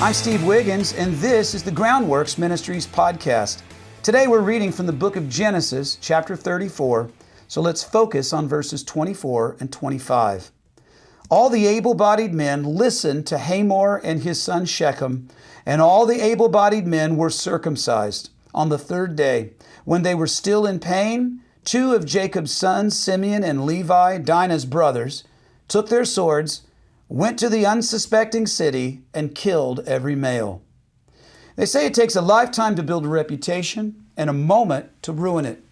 I'm Steve Wiggins, and this is the Groundworks Ministries podcast. Today we're reading from the book of Genesis, chapter 34, so let's focus on verses 24 and 25. All the able-bodied men listened to Hamor and his son Shechem, and all the able-bodied men were circumcised. On the third day, when they were still in pain, two of Jacob's sons, Simeon and Levi, Dinah's brothers, took their swords, went to the unsuspecting city, and killed every male. They say it takes a lifetime to build a reputation and a moment to ruin it.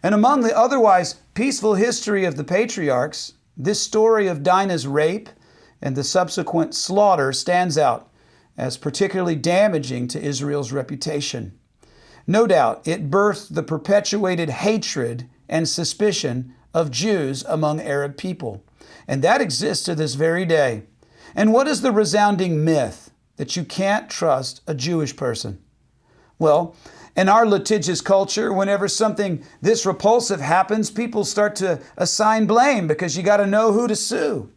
And among the otherwise peaceful history of the patriarchs, this story of Dinah's rape and the subsequent slaughter stands out as particularly damaging to Israel's reputation. No doubt, it birthed the perpetuated hatred and suspicion of Jews among Arab people. And that exists to this very day. And what is the resounding myth? That you can't trust a Jewish person. Well, in our litigious culture, whenever something this repulsive happens, people start to assign blame because you got to know who to sue.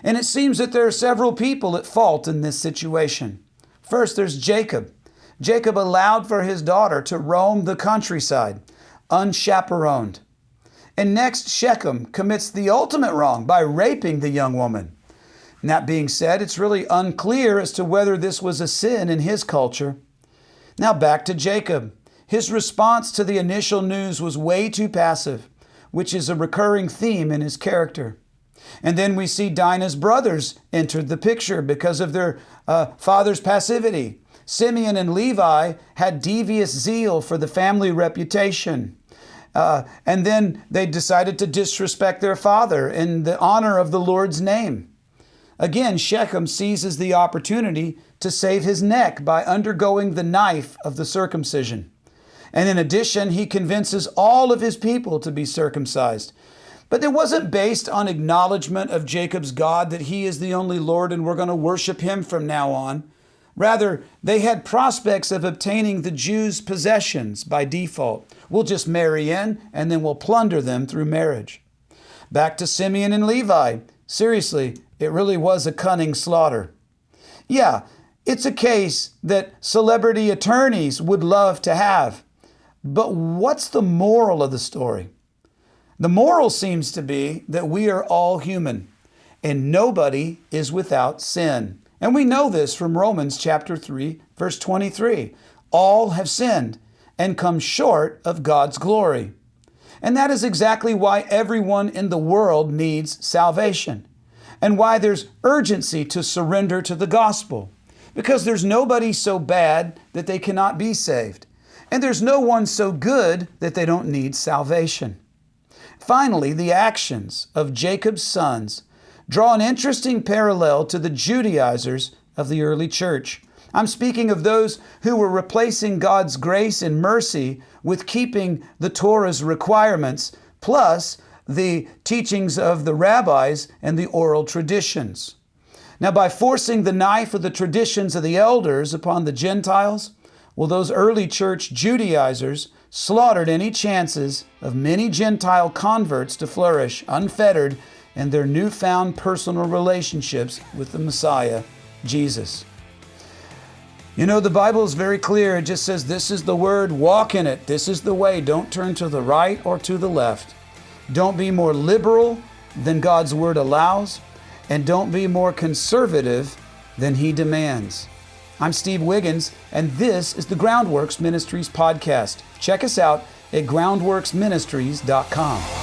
And it seems that there are several people at fault in this situation. First, there's Jacob. Jacob allowed for his daughter to roam the countryside, unchaperoned. And next, Shechem commits the ultimate wrong by raping the young woman. And that being said, it's really unclear as to whether this was a sin in his culture. Now back to Jacob. His response to the initial news was way too passive, which is a recurring theme in his character. And then we see Dinah's brothers entered the picture because of their father's passivity. Simeon and Levi had devious zeal for the family reputation. And then they decided to disrespect their father in the honor of the Lord's name. Again, Shechem seizes the opportunity to save his neck by undergoing the knife of the circumcision. And in addition, he convinces all of his people to be circumcised. But it wasn't based on acknowledgement of Jacob's God that he is the only Lord and we're going to worship him from now on. Rather, they had prospects of obtaining the Jews' possessions by default. We'll just marry in and then we'll plunder them through marriage. Back to Simeon and Levi. Seriously, it really was a cunning slaughter. Yeah, it's a case that celebrity attorneys would love to have. But what's the moral of the story? The moral seems to be that we are all human and nobody is without sin. And we know this from Romans chapter 3, verse 23. All have sinned and come short of God's glory. And that is exactly why everyone in the world needs salvation and why there's urgency to surrender to the gospel. Because there's nobody so bad that they cannot be saved. And there's no one so good that they don't need salvation. Finally, the actions of Jacob's sons draw an interesting parallel to the Judaizers of the early church. I'm speaking of those who were replacing God's grace and mercy with keeping the Torah's requirements, plus the teachings of the rabbis and the oral traditions. Now, by forcing the knife of the traditions of the elders upon the Gentiles, well, those early church Judaizers slaughtered any chances of many Gentile converts to flourish unfettered and their newfound personal relationships with the Messiah, Jesus. You know, the Bible is very clear. It just says, this is the word, walk in it. This is the way. Don't turn to the right or to the left. Don't be more liberal than God's word allows, and don't be more conservative than he demands. I'm Steve Wiggins, and this is the Groundworks Ministries podcast. Check us out at groundworksministries.com.